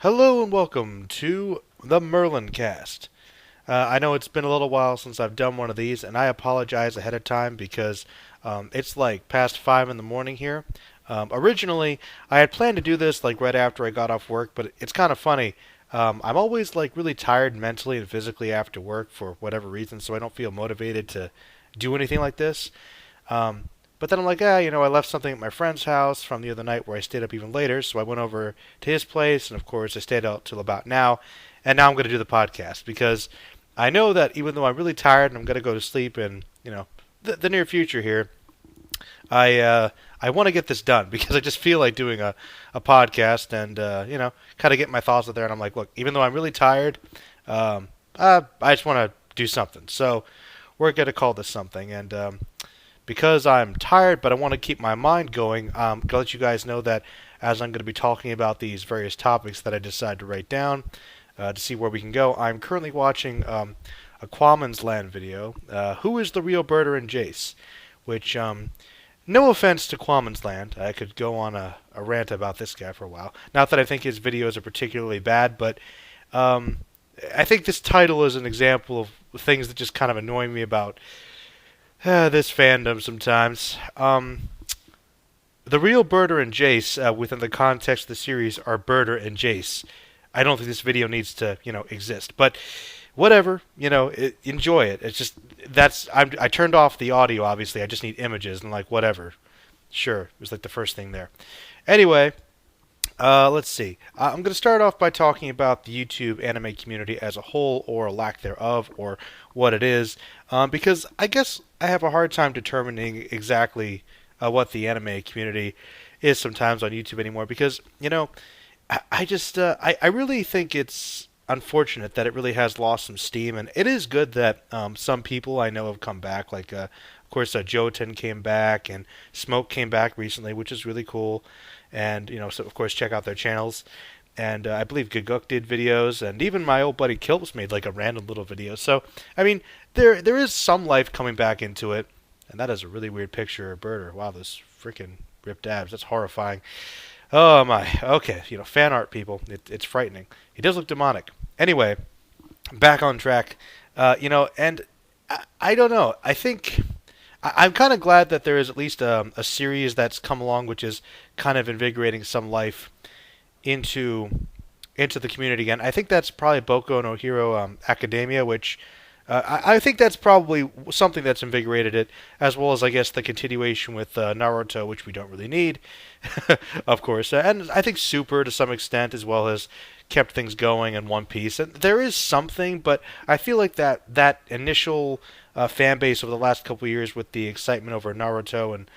Hello and welcome to the MerlinCast. I know it's been a little while since I've done one of these, and I apologize ahead of time because it's like past 5 in the morning here. Originally, I had planned to do this like right after I got off work, but it's kind of funny. I'm always like really tired mentally and physically after work for whatever reason, so I don't feel motivated to do anything like this. But then I'm like, I left something at my friend's house from the other night where I stayed up even later, so I went over to his place, and of course I stayed out till about now, and now I'm going to do the podcast because I know that even though I'm really tired and I'm going to go to sleep in, the near future here, I want to get this done because I just feel like doing a podcast and kind of get my thoughts out there. And I'm like, look, even though I'm really tired, I just want to do something. So we're going to call this something, and because I'm tired, but I want to keep my mind going, I'm going to let you guys know that as I'm going to be talking about these various topics that I decided to write down to see where we can go, I'm currently watching a Quaman's Land video, Who is the Real Birder in Jace? Which, no offense to Quaman's Land, I could go on a rant about this guy for a while. Not that I think his videos are particularly bad, but I think this title is an example of things that just kind of annoy me about this fandom sometimes. The real Birder and Jace, within the context of the series, are Birder and Jace. I don't think this video needs to, exist. But whatever, enjoy it. It's just I turned off the audio. Obviously, I just need images and like whatever. Sure, it was like the first thing there. Anyway, let's see. I'm going to start off by talking about the YouTube anime community as a whole, or lack thereof, or what it is, because I guess I have a hard time determining exactly what the anime community is sometimes on YouTube anymore. Because I just I really think it's unfortunate that it really has lost some steam, and it is good that some people I know have come back. Like, of course, Jotun came back, and Smoke came back recently, which is really cool. And so of course, check out their channels. And I believe Gaguk did videos, and even my old buddy Kilps made like a random little video. So I mean, there is some life coming back into it. And that is a really weird picture of Birder. Wow, those freaking ripped abs. That's horrifying. Oh my. Okay, fan art people. It's frightening. He does look demonic. Anyway, back on track. And I don't know. I think I'm kind of glad that there is at least a series that's come along, which is kind of invigorating some life into the community again. I think that's probably Boku no Hero Academia, which I think that's probably something that's invigorated it, as well as I guess the continuation with Naruto, which we don't really need, of course, and I think Super to some extent, as well as kept things going in One Piece. And there is something, but I feel like that initial fan base over the last couple of years with the excitement over Naruto and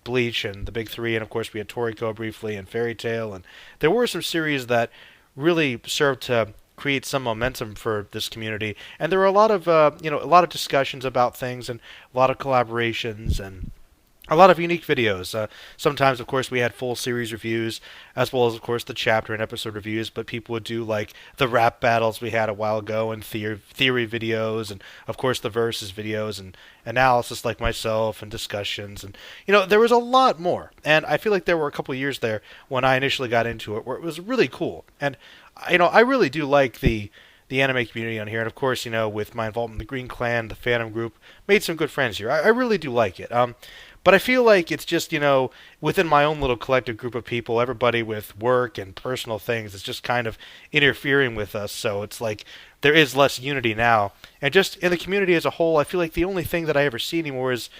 Bleach and the big three, and of course we had Toriko briefly and Fairy Tail, and there were some series that really served to create some momentum for this community, and there were a lot of a lot of discussions about things and a lot of collaborations and a lot of unique videos. Sometimes, of course, we had full series reviews, as well as, of course, the chapter and episode reviews, but people would do, like, the rap battles we had a while ago, and theory videos, and, of course, the versus videos, and analysis like myself, and discussions, and, there was a lot more. And I feel like there were a couple of years there when I initially got into it where it was really cool. And, I really do like the anime community on here, and of course, with my involvement in the Green Clan, the Phantom Group, made some good friends here. I really do like it. But I feel like it's just, within my own little collective group of people, everybody with work and personal things is just kind of interfering with us. So it's like there is less unity now. And just in the community as a whole, I feel like the only thing that I ever see anymore is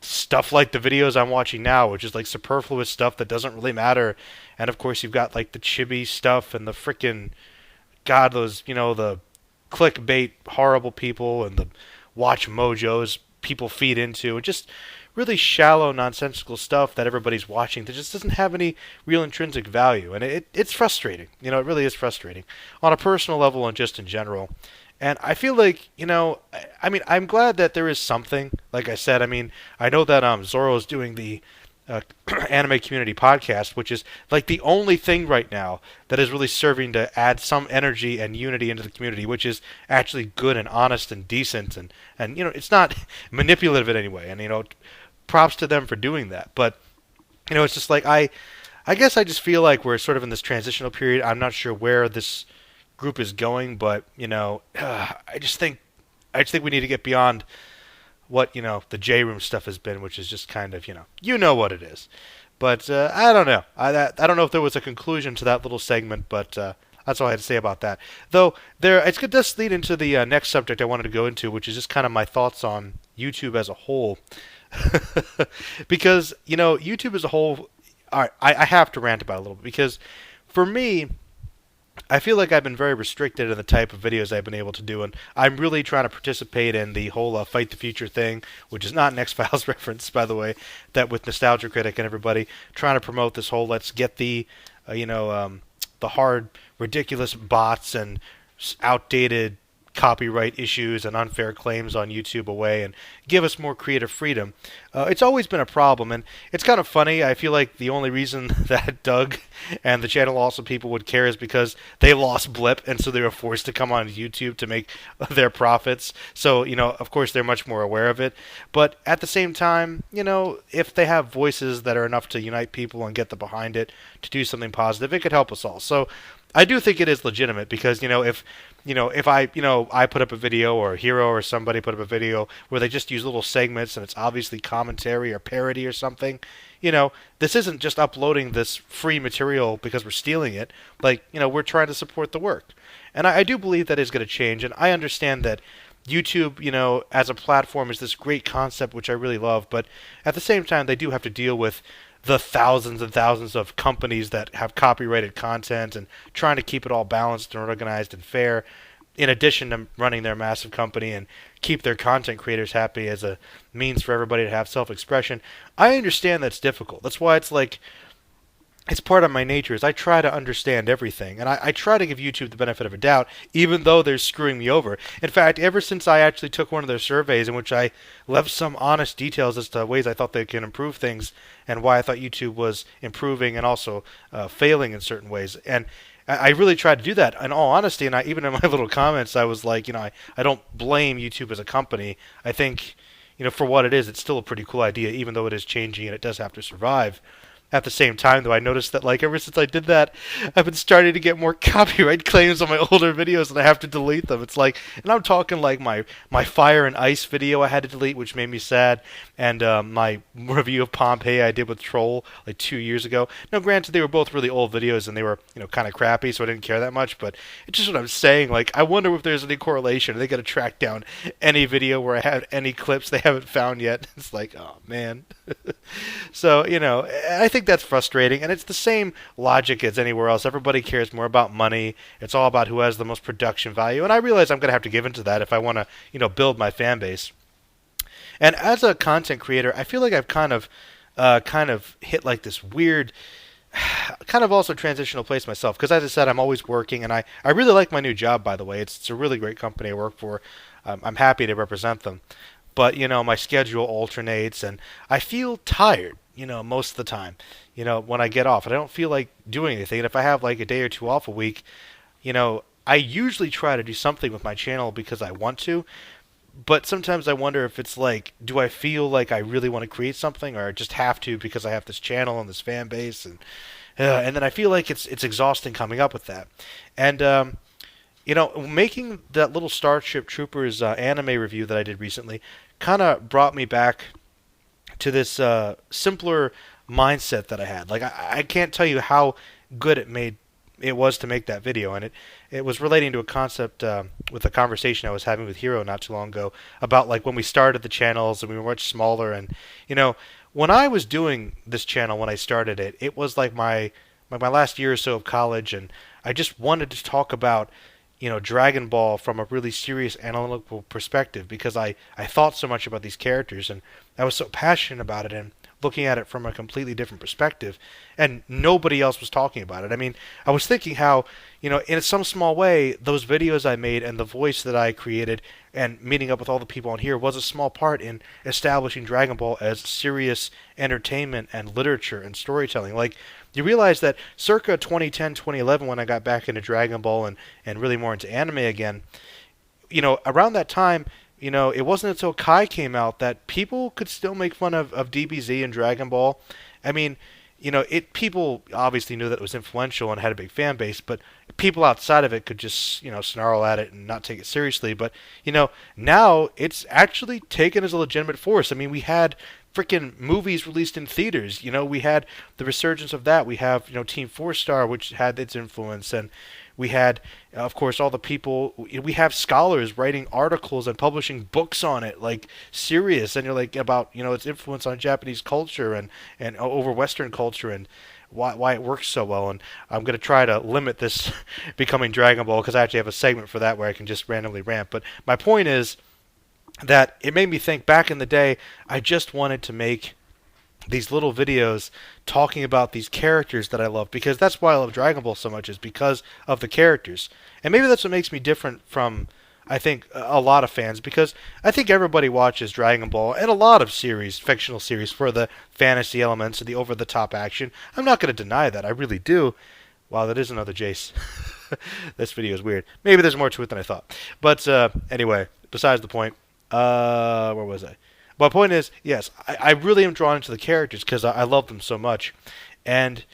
stuff like the videos I'm watching now, which is like superfluous stuff that doesn't really matter. And of course, you've got like the chibi stuff and the frickin' God, those, the clickbait horrible people and the watch mojos people feed into, and just really shallow, nonsensical stuff that everybody's watching that just doesn't have any real intrinsic value. And it's frustrating. It really is frustrating on a personal level and just in general. And I feel like, I mean, I'm glad that there is something. Like I said, I mean, I know that Zoro's doing the anime community podcast, which is like the only thing right now that is really serving to add some energy and unity into the community, which is actually good and honest and decent, and it's not manipulative in any way. And props to them for doing that. But it's just like I guess I just feel like we're sort of in this transitional period. I'm not sure where this group is going, but I just think we need to get beyond what the J Room stuff has been, which is just kind of what it is. But I don't know. I don't know if there was a conclusion to that little segment, but that's all I had to say about that. Though it does lead into the next subject I wanted to go into, which is just kind of my thoughts on YouTube as a whole. Because YouTube as a whole, all right, I have to rant about it a little bit because for me, I feel like I've been very restricted in the type of videos I've been able to do, and I'm really trying to participate in the whole Fight the Future thing, which is not an X-Files reference, by the way, that with Nostalgia Critic and everybody, trying to promote this whole let's get the hard, ridiculous bots and outdated copyright issues and unfair claims on YouTube away and give us more creative freedom. It's always been a problem, and it's kind of funny. I feel like the only reason that Doug and the Channel Also people would care is because they lost Blip, and so they were forced to come on YouTube to make their profits. So, of course, they're much more aware of it. But at the same time, if they have voices that are enough to unite people and get them behind it to do something positive, it could help us all. So I do think it is legitimate because, if I put up a video or a Hero or somebody put up a video where they just use little segments and it's obviously commentary or parody or something, this isn't just uploading this free material because we're stealing it. Like, we're trying to support the work. And I do believe that is going to change. And I understand that YouTube, as a platform is this great concept, which I really love. But at the same time, they do have to deal with the thousands and thousands of companies that have copyrighted content and trying to keep it all balanced and organized and fair, in addition to running their massive company and keep their content creators happy as a means for everybody to have self-expression. I understand that's difficult. That's why it's part of my nature is I try to understand everything, and I try to give YouTube the benefit of a doubt, even though they're screwing me over. In fact, ever since I actually took one of their surveys in which I left some honest details as to ways I thought they can improve things and why I thought YouTube was improving and also failing in certain ways, and I really tried to do that in all honesty, and even in my little comments, I was like, I don't blame YouTube as a company. I think, for what it is, it's still a pretty cool idea, even though it is changing and it does have to survive. At the same time, though, I noticed that, ever since I did that, I've been starting to get more copyright claims on my older videos, and I have to delete them. It's and I'm talking my Fire and Ice video I had to delete, which made me sad, and my review of Pompeii I did with Troll, 2 years ago. Now, granted, they were both really old videos, and they were, kind of crappy, so I didn't care that much, but it's just what I'm saying. I wonder if there's any correlation. Are they going to track down any video where I had any clips they haven't found yet? It's oh, man. So, I think that's frustrating, and it's the same logic as anywhere else. Everybody cares more about money. It's all about who has the most production value, and I realize I'm going to have to give into that if I want to, build my fan base. And as a content creator, I feel like I've kind of hit this weird, kind of also transitional place myself. Because as I said, I'm always working, and I really like my new job. By the way, it's a really great company I work for. I'm happy to represent them. But, my schedule alternates, and I feel tired, most of the time, when I get off. And I don't feel like doing anything. And if I have, a day or two off a week, I usually try to do something with my channel because I want to. But sometimes I wonder if it's do I feel like I really want to create something, or I just have to because I have this channel and this fan base? And then I feel like it's exhausting coming up with that. And, making that little Starship Troopers anime review that I did recently kind of brought me back to this simpler mindset that I had. I can't tell you how good it was to make that video, and it was relating to a concept with a conversation I was having with Hero not too long ago about when we started the channels and we were much smaller, and when I was doing this channel when I started it, it was my last year or so of college, and I just wanted to talk about Dragon Ball from a really serious analytical perspective because I thought so much about these characters and I was so passionate about it and looking at it from a completely different perspective, and nobody else was talking about it. I mean, I was thinking how, in some small way, those videos I made and the voice that I created and meeting up with all the people on here was a small part in establishing Dragon Ball as serious entertainment and literature and storytelling. You realize that circa 2010, 2011, when I got back into Dragon Ball and really more into anime again, around that time, it wasn't until Kai came out that people could still make fun of DBZ and Dragon Ball. I mean, people obviously knew that it was influential and had a big fan base, but people outside of it could just, snarl at it and not take it seriously. But, now it's actually taken as a legitimate force. I mean, we had freaking movies released in theaters. We had the resurgence of that. We have, Team Four Star, which had its influence, and we had, of course, all the people. We have scholars writing articles and publishing books on it, like serious, and you're like about its influence on Japanese culture and over Western culture and why it works so well. And I'm gonna try to limit this becoming Dragon Ball because I actually have a segment for that where I can just randomly rant. But my point is that it made me think back in the day. I just wanted to make these little videos talking about these characters that I love, because that's why I love Dragon Ball so much, is because of the characters. And maybe that's what makes me different from, I think, a lot of fans, because I think everybody watches Dragon Ball and a lot of fictional series, for the fantasy elements and the over-the-top action. I'm not going to deny that. I really do. Wow, that is another Jace. This video is weird. Maybe there's more to it than I thought. But anyway, besides the point, where was I? My point is, yes, I really am drawn into the characters because I love them so much. And,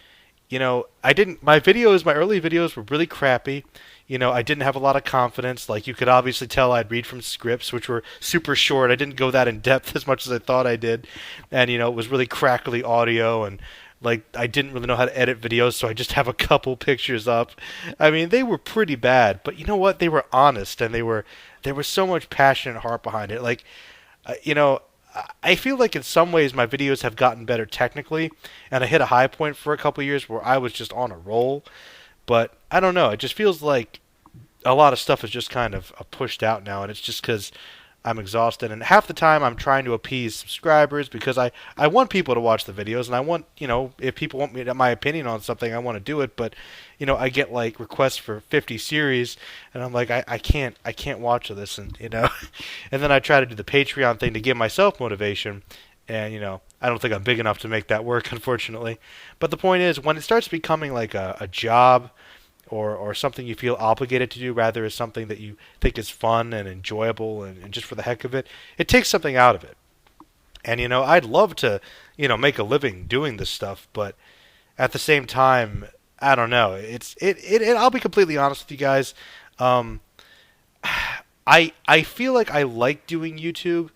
my early videos were really crappy. I didn't have a lot of confidence. Like, you could obviously tell I'd read from scripts, which were super short. I didn't go that in depth as much as I thought I did. And, it was really crackly audio, and, like, I didn't really know how to edit videos, so I just have a couple pictures up. I mean, they were pretty bad, but you know what? They were honest, and there was so much passion and heart behind it. Like, I feel like in some ways my videos have gotten better technically, and I hit a high point for a couple years where I was just on a roll. But I don't know, it just feels like a lot of stuff is just kind of pushed out now, and it's just because I'm exhausted. And half the time I'm trying to appease subscribers because I want people to watch the videos, and I want, if people want my opinion on something, I want to do it. But, I get like requests for 50 series, and I'm like, I can't watch this, and, and then I try to do the Patreon thing to give myself motivation. And, I don't think I'm big enough to make that work, unfortunately. But the point is, when it starts becoming like a job, or something you feel obligated to do rather as something that you think is fun and enjoyable and just for the heck of it, it takes something out of it. And, I'd love to, make a living doing this stuff, but at the same time, I don't know. I'll be completely honest with you guys. I feel like I like doing YouTube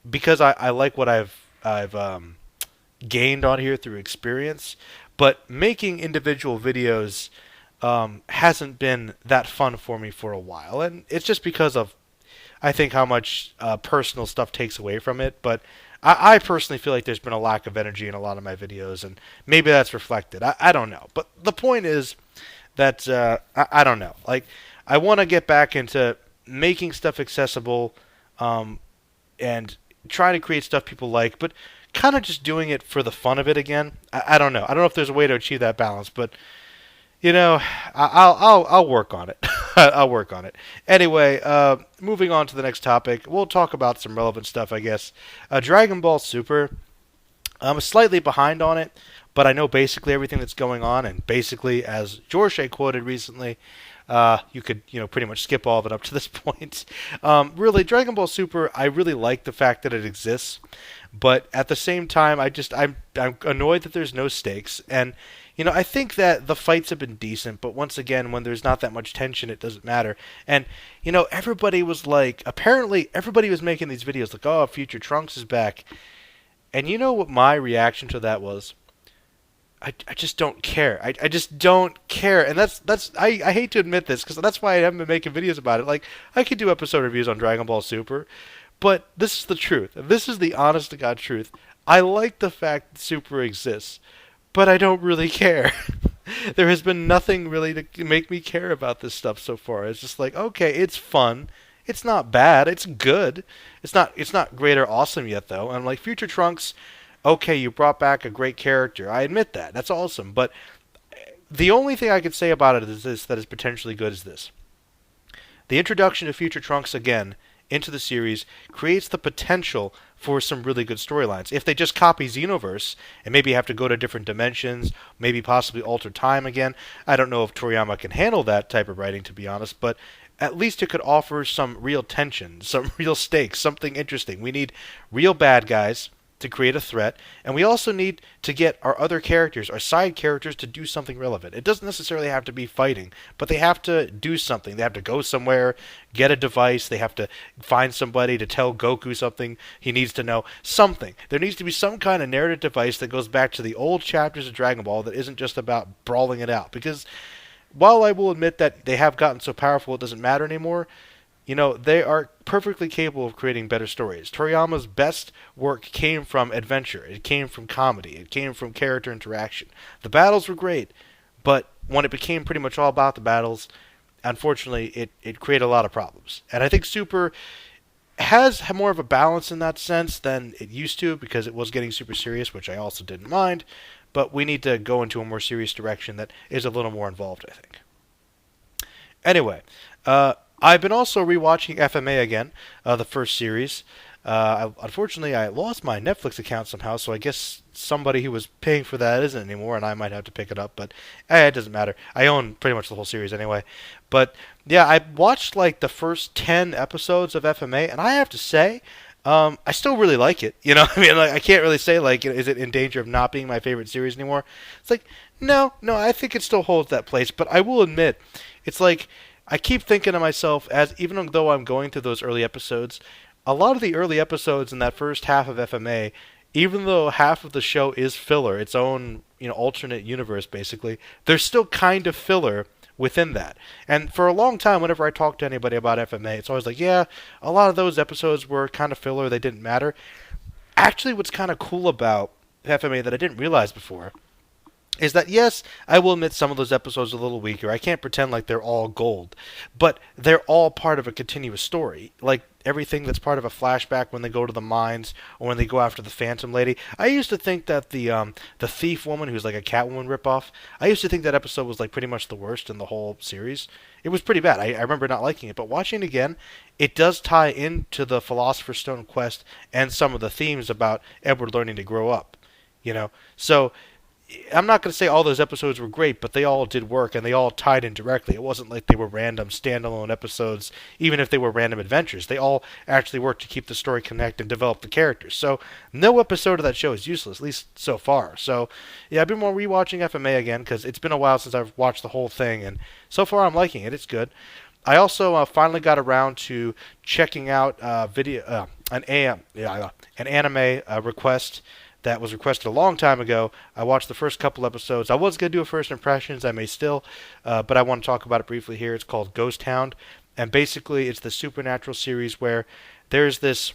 because I like what I've gained on here through experience, but making individual videos hasn't been that fun for me for a while, and it's just because of, I think, how much personal stuff takes away from it. But I personally feel like there's been a lack of energy in a lot of my videos, and maybe that's reflected. I don't know. But the point is that I don't know. Like, I want to get back into making stuff accessible and trying to create stuff people like, but kind of just doing it for the fun of it again. I don't know. I don't know if there's a way to achieve that balance, but I'll work on it. I'll work on it. Anyway, moving on to the next topic, we'll talk about some relevant stuff, I guess. Dragon Ball Super. I'm slightly behind on it, but I know basically everything that's going on, and basically, as George quoted recently, you could pretty much skip all of it up to this point. Really, Dragon Ball Super, I really like the fact that it exists, but at the same time, I'm annoyed that there's no stakes, and I think that the fights have been decent, but once again, when there's not that much tension, it doesn't matter. And, everybody was like, apparently everybody was making these videos like, oh, Future Trunks is back. And you know what my reaction to that was? I just don't care. I just don't care. And I hate to admit this, because that's why I haven't been making videos about it. Like, I could do episode reviews on Dragon Ball Super, but this is the truth. This is the honest to God truth. I like the fact that Super exists, but I don't really care. There has been nothing really to make me care about this stuff so far. It's just like, okay, it's fun. It's not bad. It's good. It's not great or awesome yet, though. And I'm like, Future Trunks, okay, you brought back a great character. I admit that. That's awesome. But the only thing I could say about it is this, that is potentially good, is this. The introduction of Future Trunks, again, into the series creates the potential for some really good storylines. If they just copy Xenoverse and maybe have to go to different dimensions, maybe possibly alter time again, I don't know if Toriyama can handle that type of writing, to be honest, but at least it could offer some real tension, some real stakes, something interesting. We need real bad guys, to create a threat, and we also need to get our other characters, our side characters, to do something relevant. It doesn't necessarily have to be fighting, but they have to do something. They have to go somewhere, get a device, they have to find somebody to tell Goku something he needs to know. Something. There needs to be some kind of narrative device that goes back to the old chapters of Dragon Ball that isn't just about brawling it out. Because while I will admit that they have gotten so powerful it doesn't matter anymore, they are perfectly capable of creating better stories. Toriyama's best work came from adventure. It came from comedy. It came from character interaction. The battles were great, but when it became pretty much all about the battles, unfortunately, it created a lot of problems. And I think Super has more of a balance in that sense than it used to, because it was getting super serious, which I also didn't mind. But we need to go into a more serious direction that is a little more involved, I think. Anyway, I've been also rewatching FMA again, the first series. Unfortunately, I lost my Netflix account somehow, so I guess somebody who was paying for that isn't anymore, and I might have to pick it up, but it doesn't matter. I own pretty much the whole series anyway. But yeah, I watched like the first 10 episodes of FMA, and I have to say, I still really like it. I mean, like, I can't really say, like, is it in danger of not being my favorite series anymore? It's like, no, I think it still holds that place, but I will admit, it's like, I keep thinking to myself, as even though I'm going through those early episodes, a lot of the early episodes in that first half of FMA, even though half of the show is filler, its own alternate universe basically, they're still kind of filler within that. And for a long time, whenever I talk to anybody about FMA, it's always like, yeah, a lot of those episodes were kind of filler, they didn't matter. Actually, what's kind of cool about FMA that I didn't realize before is that, yes, I will admit some of those episodes are a little weaker. I can't pretend like they're all gold, but they're all part of a continuous story. Like everything that's part of a flashback when they go to the mines or when they go after the Phantom Lady. I used to think that the thief woman, who's like a Catwoman ripoff, I used to think that episode was like pretty much the worst in the whole series. It was pretty bad. I remember not liking it, but watching it again, it does tie into the Philosopher's Stone quest and some of the themes about Edward learning to grow up. So I'm not going to say all those episodes were great, but they all did work, and they all tied in directly. It wasn't like they were random standalone episodes, even if they were random adventures. They all actually worked to keep the story connected and develop the characters. So no episode of that show is useless, at least so far. So yeah, I've been more rewatching FMA again, because it's been a while since I've watched the whole thing, and so far I'm liking it. It's good. I also finally got around to checking out an anime request that was requested a long time ago. I watched the first couple episodes. I was going to do a first impressions. I may still, but I want to talk about it briefly here. It's called Hound, and basically it's the supernatural series where there's this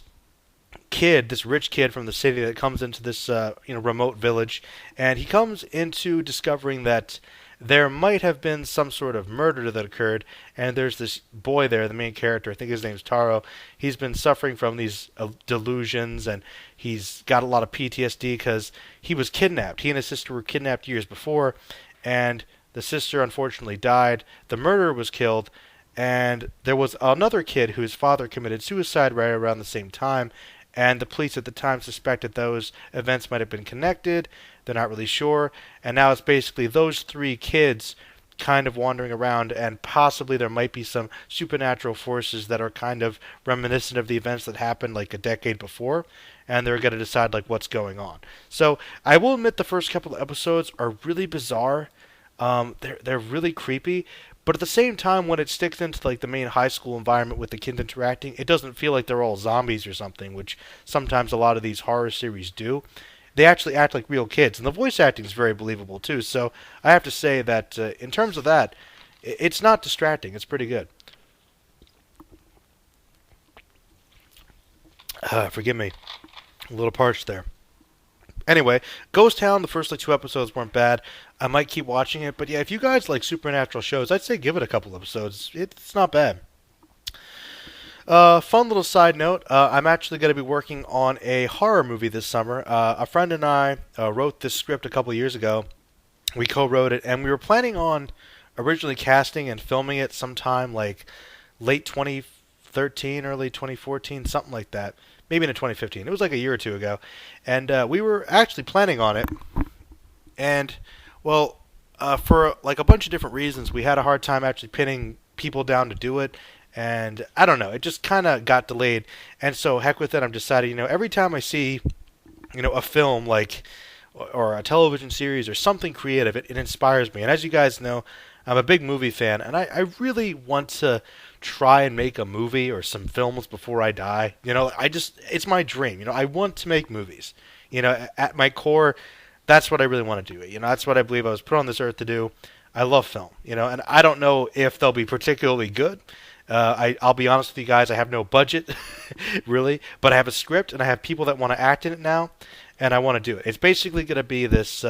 kid, this rich kid from the city that comes into this remote village, and he comes into discovering that there might have been some sort of murder that occurred, and there's this boy there, the main character, I think his name's Taro. He's been suffering from these delusions, and he's got a lot of PTSD because he was kidnapped. He and his sister were kidnapped years before, and the sister unfortunately died. The murderer was killed, and there was another kid whose father committed suicide right around the same time, and the police at the time suspected those events might have been connected. They're not really sure, and now it's basically those three kids kind of wandering around, and possibly there might be some supernatural forces that are kind of reminiscent of the events that happened like a decade before, and they're going to decide like what's going on. So I will admit the first couple of episodes are really bizarre. They're really creepy, but at the same time, when it sticks into like the main high school environment with the kids interacting, it doesn't feel like they're all zombies or something, which sometimes a lot of these horror series do. They actually act like real kids, and the voice acting is very believable too. So I have to say that in terms of that, it's not distracting. It's pretty good. Forgive me, a little parched there. Anyway, Hound, the first like 2 episodes weren't bad. I might keep watching it, but yeah, if you guys like supernatural shows, I'd say give it a couple episodes. It's not bad. Fun little side note, I'm actually going to be working on a horror movie this summer. A friend and I wrote this script a couple years ago. We co-wrote it, and we were planning on originally casting and filming it sometime like late 2013, early 2014, something like that. Maybe into 2015. It was like a year or two ago. And we were actually planning on it. And, well, for like a bunch of different reasons, we had a hard time actually pinning people down to do it. And I don't know, it just kind of got delayed. And so, heck with it, I'm deciding, every time I see a film like or a television series or something creative, it inspires me. And as you guys know, I'm a big movie fan, and I really want to try and make a movie or some films before I die. It's my dream. I want to make movies. At my core, that's what I really want to do. That's what I believe I was put on this earth to do. I love film. And I don't know if they'll be particularly good. I'll be honest with you guys, I have no budget, really, but I have a script and I have people that want to act in it now, and I want to do it. It's basically going to be this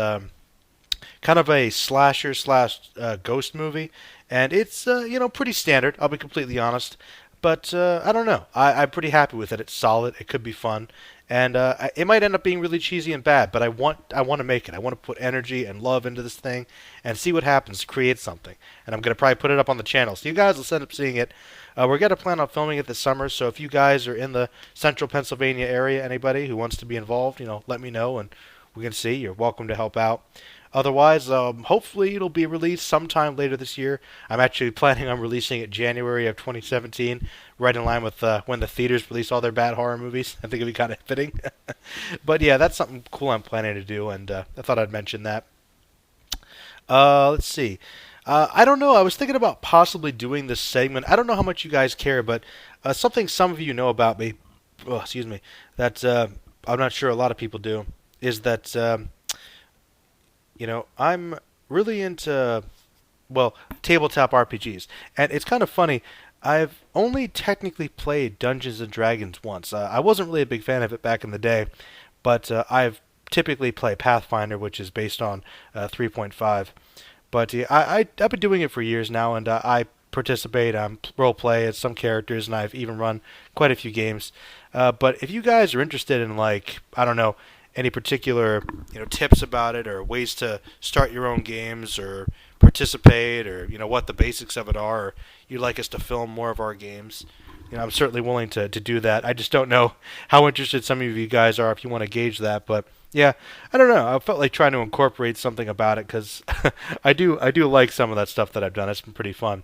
kind of a slasher slash ghost movie, and it's pretty standard. I'll be completely honest, but I don't know. I'm pretty happy with it. It's solid. It could be fun, and it might end up being really cheesy and bad. But I want to make it. I want to put energy and love into this thing, and see what happens. Create something, and I'm gonna probably put it up on the channel, so you guys will end up seeing it. We're gonna plan on filming it this summer, so if you guys are in the central Pennsylvania area, anybody who wants to be involved, let me know, and we can see. You're welcome to help out. Otherwise, hopefully it'll be released sometime later this year. I'm actually planning on releasing it January of 2017, right in line with when the theaters release all their bad horror movies. I think it'd be kind of fitting. But yeah, that's something cool I'm planning to do, and I thought I'd mention that. Let's see. I don't know. I was thinking about possibly doing this segment. I don't know how much you guys care, but something some of you know about me, excuse me, that I'm not sure a lot of people do, is that I'm really into, well, tabletop RPGs. And it's kind of funny. I've only technically played Dungeons and Dragons once. I wasn't really a big fan of it back in the day, but I've typically played Pathfinder, which is based on 3.5. But yeah, I've been doing it for years now, and I participate, role play as some characters, and I've even run quite a few games. But if you guys are interested in, like, I don't know, any particular tips about it, or ways to start your own games, or participate, or what the basics of it are, or you'd like us to film more of our games, I'm certainly willing to do that. I just don't know how interested some of you guys are if you want to gauge that, but yeah, I don't know. I felt like trying to incorporate something about it because I do like some of that stuff that I've done. It's been pretty fun.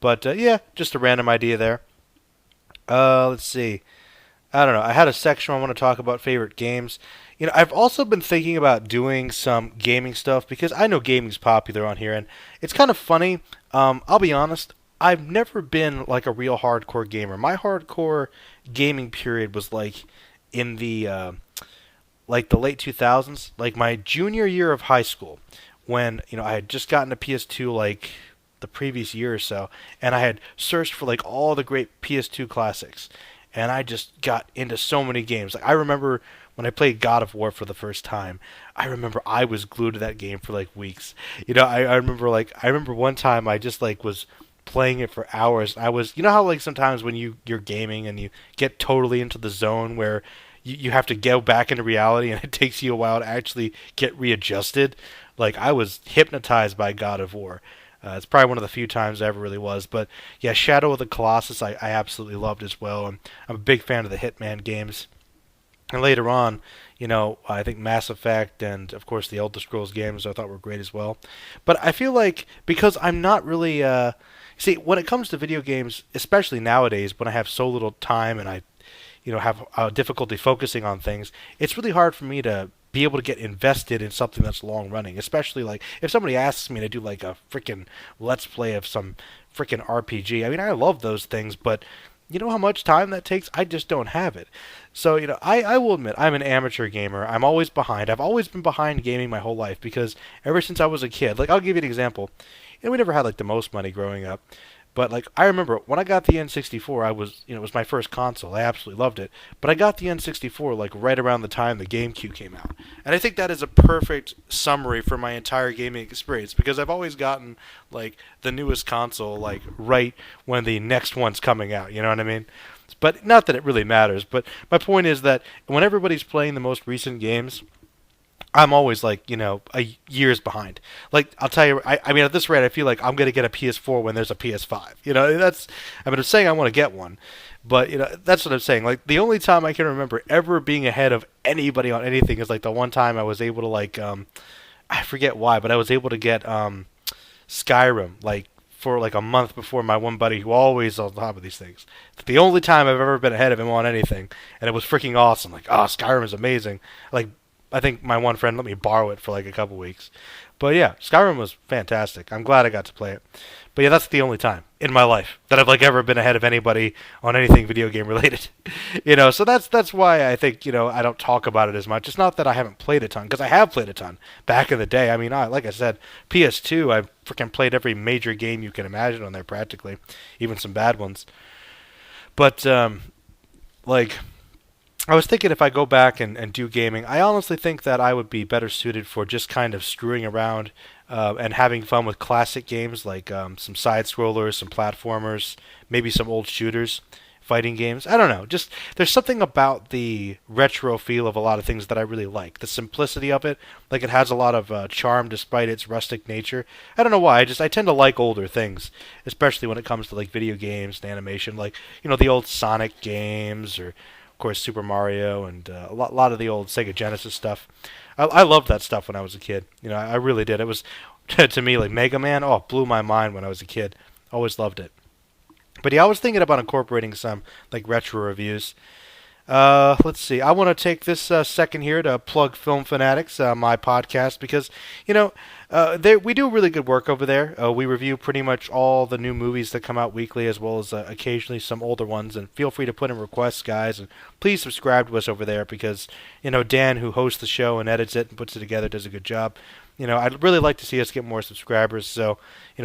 But yeah, just a random idea there. Let's see. I don't know. I had a section where I want to talk about favorite games. I've also been thinking about doing some gaming stuff because I know gaming's popular on here, and it's kind of funny. I'll be honest. I've never been like a real hardcore gamer. My hardcore gaming period was like in the like the late 2000s, like my junior year of high school, when I had just gotten a PS2 like the previous year or so, and I had searched for like all the great PS2 classics, and I just got into so many games. Like I remember when I played God of War for the first time, I remember I was glued to that game for like weeks. I remember one time I just like was playing it for hours. I was, how like sometimes when you're gaming and you get totally into the zone where you have to go back into reality and it takes you a while to actually get readjusted. Like I was hypnotized by God of War. It's probably one of the few times I ever really was. But yeah, Shadow of the Colossus I absolutely loved as well. And I'm a big fan of the Hitman games. And later on, I think Mass Effect and, of course, the Elder Scrolls games I thought were great as well. But I feel like because I'm not really... see, when it comes to video games, especially nowadays, when I have so little time and I have difficulty focusing on things, it's really hard for me to be able to get invested in something that's long running. Especially like if somebody asks me to do like a freaking let's play of some freaking RPG. I mean, I love those things, but you know how much time that takes? I just don't have it. So, I will admit, I'm an amateur gamer. I'm always behind. I've always been behind gaming my whole life because ever since I was a kid, like, I'll give you an example. We never had, like, the most money growing up. But, like, I remember when I got the N64, I was, it was my first console. I absolutely loved it. But I got the N64, like, right around the time the GameCube came out. And I think that is a perfect summary for my entire gaming experience because I've always gotten, like, the newest console, like, right when the next one's coming out. You know what I mean? But not that it really matters. But my point is that when everybody's playing the most recent games, I'm always like, a years behind. Like, I'll tell you, I mean, at this rate, I feel like I'm going to get a PS4 when there's a PS5. I'm saying I want to get one. But, that's what I'm saying. Like, the only time I can remember ever being ahead of anybody on anything is, like, the one time I was able to, like, I forget why, but I was able to get Skyrim, like, for like a month before my one buddy who always on top of these things. It's the only time I've ever been ahead of him on anything, and it was freaking awesome. Like, oh, Skyrim is amazing. Like, I think my one friend let me borrow it for like a couple weeks. But yeah, Skyrim was fantastic. I'm glad I got to play it. But yeah, that's the only time in my life that I've like ever been ahead of anybody on anything video game related. So that's why I think, I don't talk about it as much. It's not that I haven't played a ton, because I have played a ton back in the day. I mean, like I said, PS2, I've freaking played every major game you can imagine on there practically, even some bad ones. But like I was thinking if I go back and do gaming, I honestly think that I would be better suited for just kind of screwing around and having fun with classic games like some side-scrollers, some platformers, maybe some old shooters, fighting games. I don't know. Just there's something about the retro feel of a lot of things that I really like. The simplicity of it, like it has a lot of charm despite its rustic nature. I don't know why. I tend to like older things, especially when it comes to like video games and animation, like the old Sonic games or of course Super Mario and a lot of the old Sega Genesis stuff. I loved that stuff when I was a kid. I really did. It was to me like Mega Man. Oh, it blew my mind when I was a kid. Always loved it. But yeah, I was thinking about incorporating some like retro reviews. Let's see. I want to take this second here to plug Film Fanatics, my podcast, because we do really good work over there. We review pretty much all the new movies that come out weekly, as well as occasionally some older ones. And feel free to put in requests, guys. And please subscribe to us over there because Dan, who hosts the show and edits it and puts it together, does a good job. I'd really like to see us get more subscribers. So,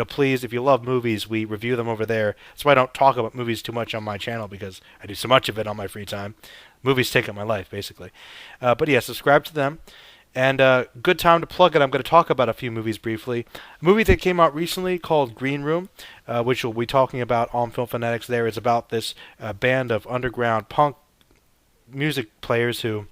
please, if you love movies, we review them over there. That's why I don't talk about movies too much on my channel because I do so much of it on my free time. Movies take up my life, basically. But yeah, subscribe to them. And good time to plug it. I'm going to talk about a few movies briefly. A movie that came out recently called Green Room, which we'll be talking about on Film Fanatics there, is about this band of underground punk music players who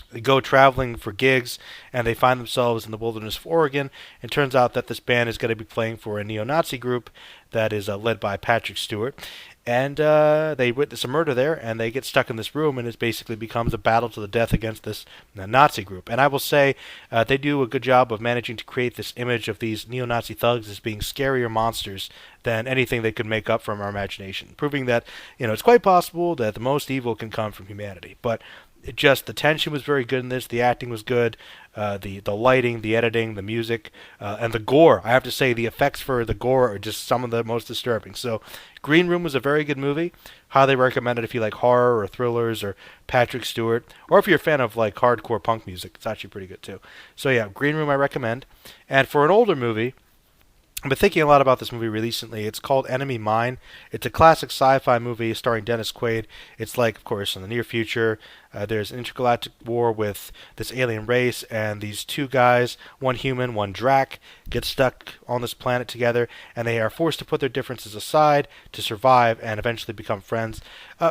they go traveling for gigs, and they find themselves in the wilderness of Oregon. And turns out that this band is going to be playing for a neo-Nazi group that is led by Patrick Stewart. And they witness a murder there, and they get stuck in this room, and it basically becomes a battle to the death against this Nazi group. And I will say they do a good job of managing to create this image of these neo-Nazi thugs as being scarier monsters than anything they could make up from our imagination, proving that it's quite possible that the most evil can come from humanity. But the tension was very good in this. The acting was good. The lighting, the editing, the music, and the gore. I have to say the effects for the gore are just some of the most disturbing. So Green Room was a very good movie. Highly recommend it if you like horror or thrillers or Patrick Stewart, or if you're a fan of like hardcore punk music. It's actually pretty good too. So yeah, Green Room I recommend. And for an older movie, I've been thinking a lot about this movie recently. It's called Enemy Mine. It's a classic sci-fi movie starring Dennis Quaid. It's like, of course, in the near future, there's an intergalactic war with this alien race, and these two guys, one human, one Drac, get stuck on this planet together, and they are forced to put their differences aside to survive and eventually become friends.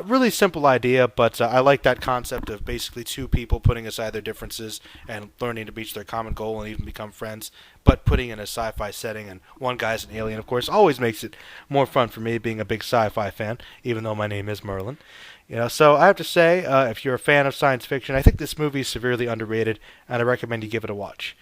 Really simple idea, but I like that concept of basically two people putting aside their differences and learning to reach their common goal and even become friends, but putting in a sci-fi setting, and one guy's an alien, of course, always makes it more fun for me being a big sci-fi fan, even though my name is Merlin. So I have to say, if you're a fan of science fiction, I think this movie is severely underrated, and I recommend you give it a watch.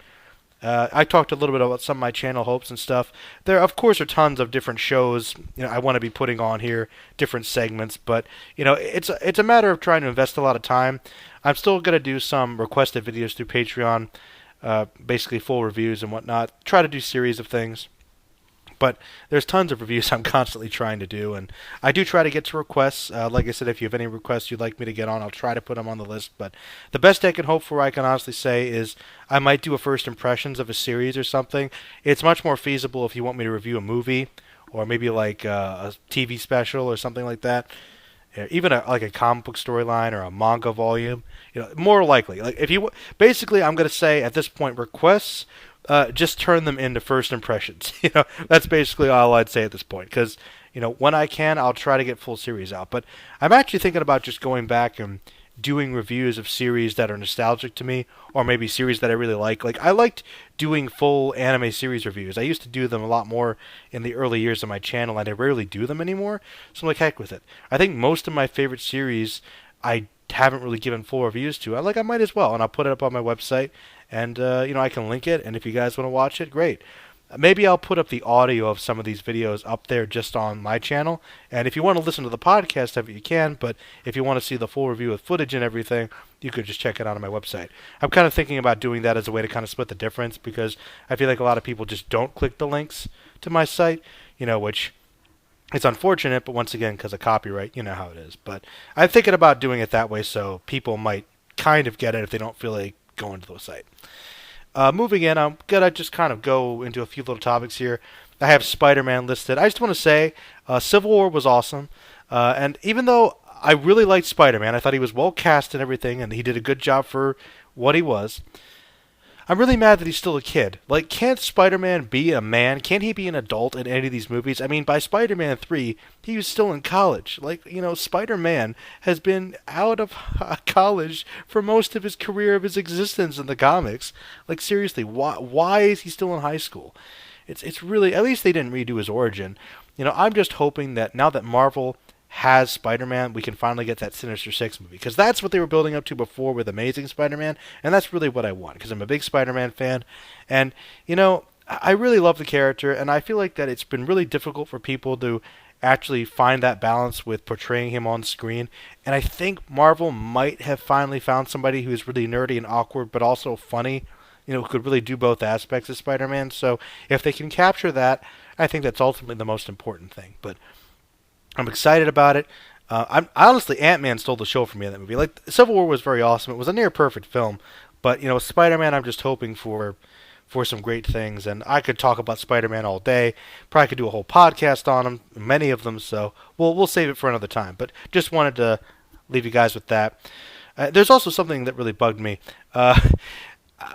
I talked a little bit about some of my channel hopes and stuff. There, of course, are tons of different shows I want to be putting on here, different segments, but it's a matter of trying to invest a lot of time. I'm still going to do some requested videos through Patreon, basically full reviews and whatnot. Try to do series of things. But there's tons of reviews I'm constantly trying to do, and I do try to get to requests. Like I said, if you have any requests you'd like me to get on, I'll try to put them on the list. But the best I can hope for, I can honestly say, is I might do a first impressions of a series or something. It's much more feasible if you want me to review a movie, or maybe like a TV special or something like that. Even like a comic book storyline or a manga volume. More likely. Like if you basically, I'm going to say at this point, requests. Just turn them into first impressions. That's basically all I'd say at this point. Because, when I can, I'll try to get full series out. But I'm actually thinking about just going back and doing reviews of series that are nostalgic to me, or maybe series that I really like. Like, I liked doing full anime series reviews. I used to do them a lot more in the early years of my channel, and I rarely do them anymore. So I'm like, heck with it. I think most of my favorite series I haven't really given full reviews to. I might as well, and I'll put it up on my website. And, I can link it, and if you guys want to watch it, great. Maybe I'll put up the audio of some of these videos up there just on my channel. And if you want to listen to the podcast of it, you can. But if you want to see the full review with footage and everything, you could just check it out on my website. I'm kind of thinking about doing that as a way to kind of split the difference because I feel like a lot of people just don't click the links to my site, which it's unfortunate, but once again, because of copyright, you know how it is. But I'm thinking about doing it that way so people might kind of get it if they don't feel like going to the site. Moving in, I'm going to just kind of go into a few little topics here. I have Spider-Man listed. I just want to say Civil War was awesome. And even though I really liked Spider-Man, I thought he was well cast and everything, and he did a good job for what he was. I'm really mad that he's still a kid. Like, can't Spider-Man be a man? Can't he be an adult in any of these movies? I mean, by Spider-Man 3, he was still in college. Like, Spider-Man has been out of college for most of his career, of his existence in the comics. Like, seriously, why is he still in high school? It's really, at least they didn't redo his origin. I'm just hoping that now that Marvel has Spider-Man, we can finally get that Sinister Six movie. Because that's what they were building up to before with Amazing Spider-Man, and that's really what I want, because I'm a big Spider-Man fan. And, I really love the character, and I feel like that it's been really difficult for people to actually find that balance with portraying him on screen. And I think Marvel might have finally found somebody who's really nerdy and awkward, but also funny, who could really do both aspects of Spider-Man. So if they can capture that, I think that's ultimately the most important thing. But I'm excited about it. Honestly, Ant-Man stole the show for me in that movie. Like, Civil War was very awesome. It was a near perfect film. But, Spider-Man, I'm just hoping for some great things. And I could talk about Spider-Man all day. Probably could do a whole podcast on him, many of them. So we'll save it for another time. But just wanted to leave you guys with that. There's also something that really bugged me. All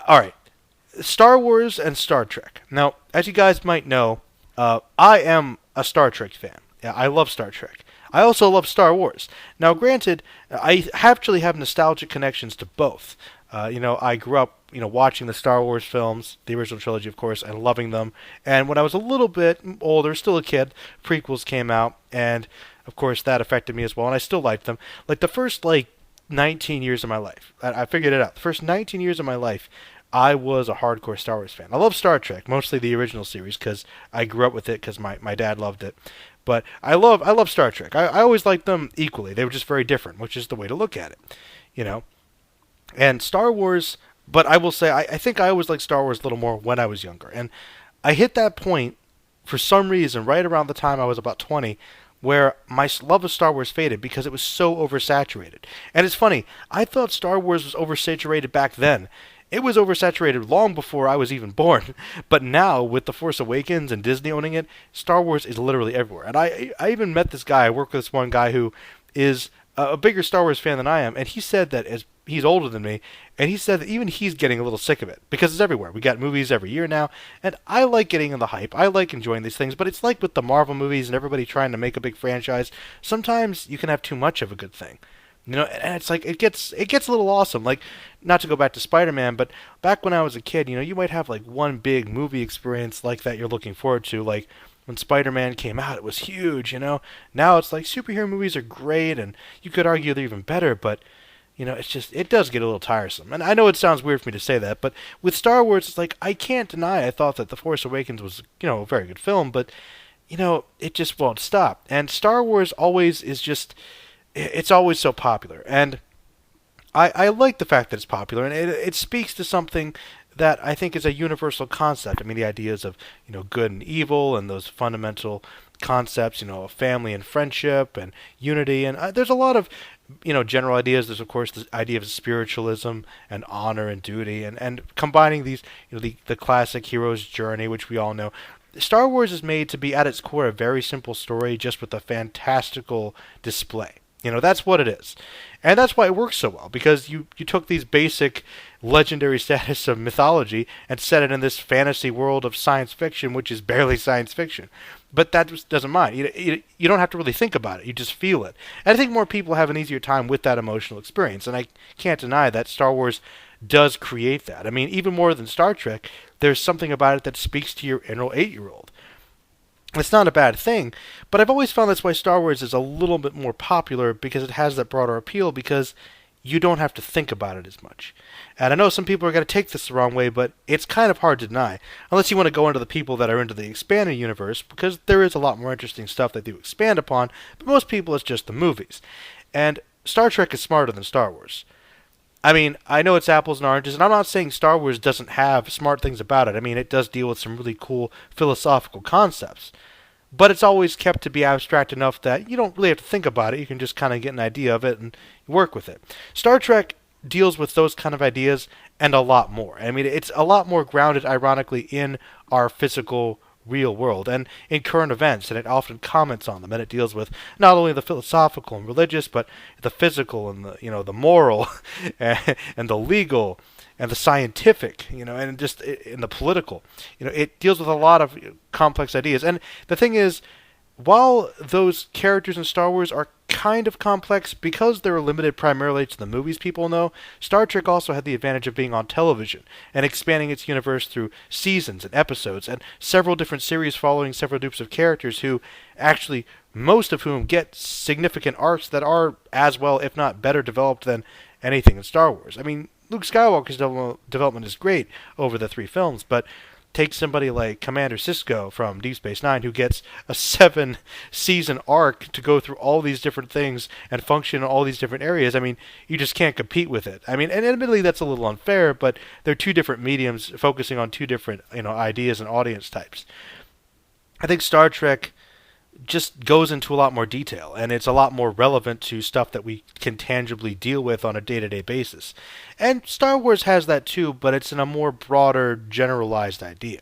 right. Star Wars and Star Trek. Now, as you guys might know, I am a Star Trek fan. Yeah, I love Star Trek. I also love Star Wars. Now, granted, I actually have nostalgic connections to both. I grew up, watching the Star Wars films, the original trilogy, of course, and loving them. And when I was a little bit older, still a kid, prequels came out, and of course that affected me as well. And I still liked them. Like the first 19 years of my life, I figured it out. The first 19 years of my life, I was a hardcore Star Wars fan. I love Star Trek, mostly the original series, because I grew up with it because my dad loved it. But I love Star Trek. I always liked them equally. They were just very different, which is the way to look at it, And Star Wars, but I will say, I think I always liked Star Wars a little more when I was younger. And I hit that point, for some reason, right around the time I was about 20, where my love of Star Wars faded because it was so oversaturated. And it's funny, I thought Star Wars was oversaturated back then. It was oversaturated long before I was even born. But now, with The Force Awakens and Disney owning it, Star Wars is literally everywhere. And I even met this guy. I work with this one guy who is a bigger Star Wars fan than I am. And he said that as he's older than me, and he said that even he's getting a little sick of it because it's everywhere. We got movies every year now, and I like getting in the hype. I like enjoying these things, but it's like with the Marvel movies and everybody trying to make a big franchise. Sometimes you can have too much of a good thing. And it's like it gets a little awesome. Like, not to go back to Spider-Man, but back when I was a kid, you might have like one big movie experience like that you're looking forward to. Like when Spider-Man came out, it was huge. Now it's like superhero movies are great, and you could argue they're even better, but it does get a little tiresome. And I know it sounds weird for me to say that, but with Star Wars, it's like I can't deny I thought that The Force Awakens was a very good film, but it just won't stop. And Star Wars always is just. It's always so popular, and I like the fact that it's popular, and it speaks to something that I think is a universal concept. I mean, the ideas of good and evil, and those fundamental concepts, of family and friendship and unity, and there's a lot of general ideas. There's of course the idea of spiritualism and honor and duty, and combining these, the classic hero's journey, which we all know. Star Wars is made to be at its core a very simple story, just with a fantastical display. That's what it is. And that's why it works so well, because you took these basic legendary status of mythology and set it in this fantasy world of science fiction, which is barely science fiction. But that just doesn't mind. You don't have to really think about it. You just feel it. And I think more people have an easier time with that emotional experience. And I can't deny that Star Wars does create that. I mean, even more than Star Trek, there's something about it that speaks to your inner 8-year-old. It's not a bad thing, but I've always found that's why Star Wars is a little bit more popular, because it has that broader appeal, because you don't have to think about it as much. And I know some people are going to take this the wrong way, but it's kind of hard to deny. Unless you want to go into the people that are into the expanded universe, because there is a lot more interesting stuff they do expand upon, but most people it's just the movies. And Star Trek is smarter than Star Wars. I mean, I know it's apples and oranges, and I'm not saying Star Wars doesn't have smart things about it. I mean, it does deal with some really cool philosophical concepts. But it's always kept to be abstract enough that you don't really have to think about it. You can just kind of get an idea of it and work with it. Star Trek deals with those kind of ideas and a lot more. I mean, it's a lot more grounded, ironically, in our physical real world and in current events, and it often comments on them, and it deals with not only the philosophical and religious, but the physical and the moral and the legal and the scientific, and just in the political. It deals with a lot of complex ideas. And the thing is, while those characters in Star Wars are kind of complex because they're limited primarily to the movies people know, Star Trek also had the advantage of being on television and expanding its universe through seasons and episodes and several different series following several groups of characters who actually, most of whom get significant arcs that are as well, if not better developed than anything in Star Wars. I mean, Luke Skywalker's development is great over the 3 films, but take somebody like Commander Sisko from Deep Space Nine, who gets a 7-season arc to go through all these different things and function in all these different areas. I mean, you just can't compete with it. I mean, and admittedly that's a little unfair, but they're 2 different mediums focusing on 2 different ideas and audience types. I think Star Trek just goes into a lot more detail, and it's a lot more relevant to stuff that we can tangibly deal with on a day-to-day basis. And Star Wars has that too, but it's in a more broader, generalized idea.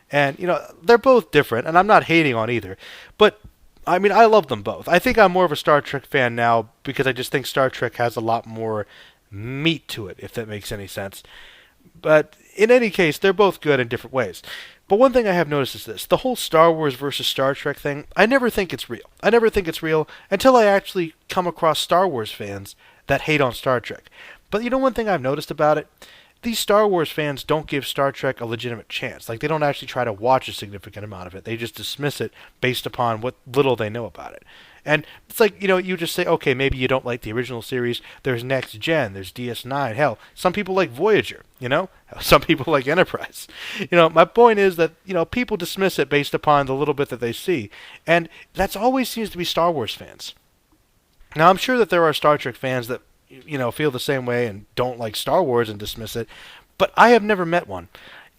And, they're both different, and I'm not hating on either. But, I mean, I love them both. I think I'm more of a Star Trek fan now because I just think Star Trek has a lot more meat to it, if that makes any sense. But in any case, they're both good in different ways. But one thing I have noticed is this. The whole Star Wars versus Star Trek thing, I never think it's real. I never think it's real until I actually come across Star Wars fans that hate on Star Trek. But one thing I've noticed about it? These Star Wars fans don't give Star Trek a legitimate chance. Like, they don't actually try to watch a significant amount of it. They just dismiss it based upon what little they know about it. And it's like, you just say, okay, maybe you don't like the original series. There's Next Gen. There's DS9. Hell, some people like Voyager, Some people like Enterprise. My point is that, people dismiss it based upon the little bit that they see. And that's always seems to be Star Wars fans. Now, I'm sure that there are Star Trek fans that, feel the same way and don't like Star Wars and dismiss it. But I have never met one.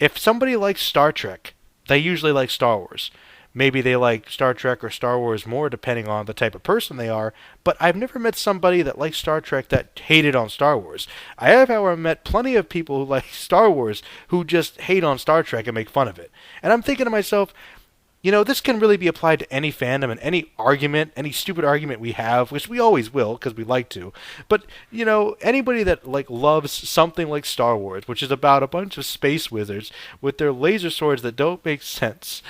If somebody likes Star Trek, they usually like Star Wars. Maybe they like Star Trek or Star Wars more depending on the type of person they are, but I've never met somebody that likes Star Trek that hated on Star Wars. I have, however, met plenty of people who like Star Wars who just hate on Star Trek and make fun of it. And I'm thinking to myself, this can really be applied to any fandom and any argument, any stupid argument we have, which we always will because we like to. But, anybody that loves something like Star Wars, which is about a bunch of space wizards with their laser swords that don't make sense,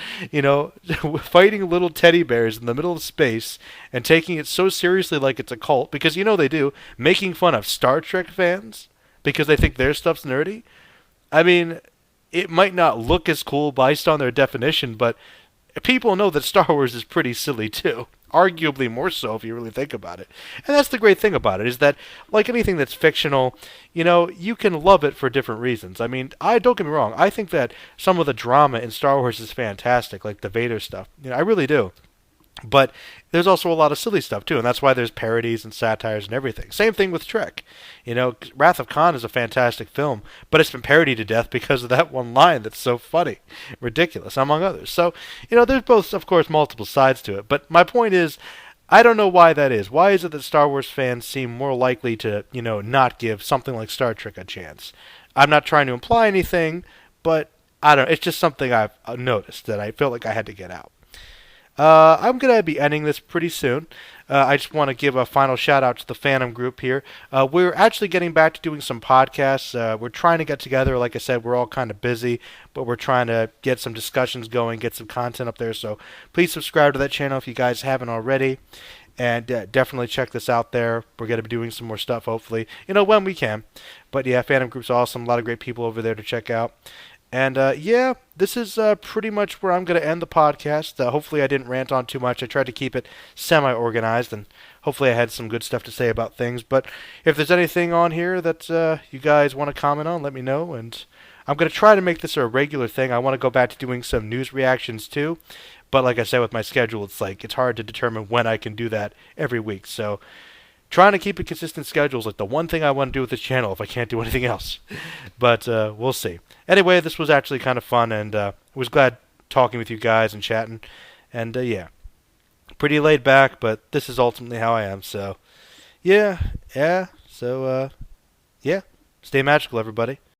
fighting little teddy bears in the middle of space and taking it so seriously like it's a cult, because they do, making fun of Star Trek fans because they think their stuff's nerdy. I mean, it might not look as cool based on their definition, but people know that Star Wars is pretty silly too. Arguably more so if you really think about it. And that's the great thing about it, is that, like anything that's fictional, you can love it for different reasons. I mean, don't get me wrong, I think that some of the drama in Star Wars is fantastic, like the Vader stuff. I really do. But there's also a lot of silly stuff too, and that's why there's parodies and satires and everything. Same thing with Trek. Wrath of Khan is a fantastic film, but it's been parodied to death because of that one line that's so funny, ridiculous, among others. So, there's both, of course, multiple sides to it. But my point is, I don't know why that is. Why is it that Star Wars fans seem more likely to, not give something like Star Trek a chance? I'm not trying to imply anything, but I don't know. It's just something I've noticed that I felt like I had to get out. I'm going to be ending this pretty soon. I just want to give a final shout out to the Phantom group here. We're actually getting back to doing some podcasts. We're trying to get together. Like I said, we're all kind of busy, but we're trying to get some discussions going, get some content up there. So please subscribe to that channel if you guys haven't already. And definitely check this out there. We're going to be doing some more stuff, hopefully, when we can. But yeah, Phantom Group's awesome. A lot of great people over there to check out. And yeah, this is pretty much where I'm going to end the podcast. Hopefully, I didn't rant on too much. I tried to keep it semi-organized, and hopefully, I had some good stuff to say about things. But if there's anything on here that you guys want to comment on, let me know. And I'm going to try to make this a regular thing. I want to go back to doing some news reactions too. But like I said, with my schedule, it's hard to determine when I can do that every week. So trying to keep a consistent schedule is like the one thing I want to do with this channel if I can't do anything else. But we'll see. Anyway, this was actually kind of fun, and I was glad talking with you guys and chatting. And yeah, pretty laid back, but this is ultimately how I am. So yeah. So yeah, stay magical, everybody.